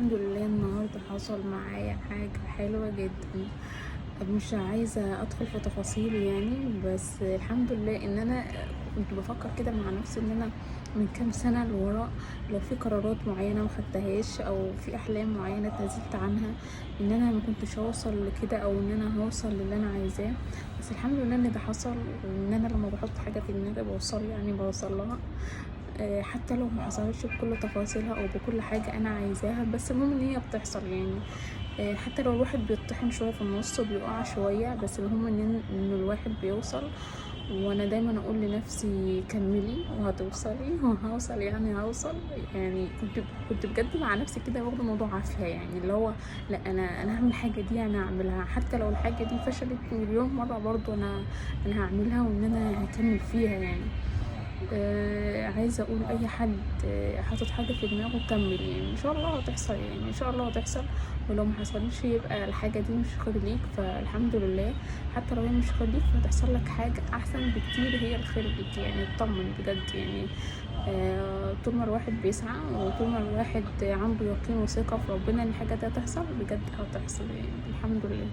الحمد لله النهارده حصل معايا حاجة حلوة جدا. مش عايزة ادخل في تفاصيل يعني، بس الحمد لله ان انا كنت بفكر كده مع نفسي ان انا من كام سنة لورا لو في قرارات معينة ما خدتهاش او في احلام معينة اتنازلت عنها، ان انا ما كنتش هوصل لكده او ان انا هوصل للي انا عايزاه. بس الحمد لله ان ده حصل، وان انا لما بحط حاجة في دماغي بوصل يعني بوصل لها. حتى لو ما حصلتش بكل تفاصيلها او بكل حاجة انا عايزاها، بس المهم ان هي بتحصل يعني. حتى لو الواحد بيطحن شوية في النص وبيقع شوية، بس المهم ان الواحد بيوصل. وانا دايما اقول لنفسي كملي وهتوصلي وهوصل يعني هوصل. يعني كنت بجد مع نفسي كده واخده الموضوع عافية، يعني اللي هو لا، انا هعمل الحاجة دي، انا هعملها حتى لو الحاجة دي فشلت مليون مرة برضو انا هعملها وان انا هكمل فيها يعني. عايزة اقول اي حد حاطط حاجة في دماغه كمل، يعني ان شاء الله هتحصل، يعني ان شاء الله هتحصل. ولو ما حصلش يبقى الحاجة دي مش خير ليك، فالحمد لله. حتى لو هي مش خير ليك فهتحصل لك حاجة احسن بكتير هي الخير ليك، يعني اطمن بجد يعني. طول ما الواحد بيسعى وطول ما الواحد عنده يقين وثقة في ربنا ان الحاجة دي هتحصل بجد هتحصل، يعني الحمد لله.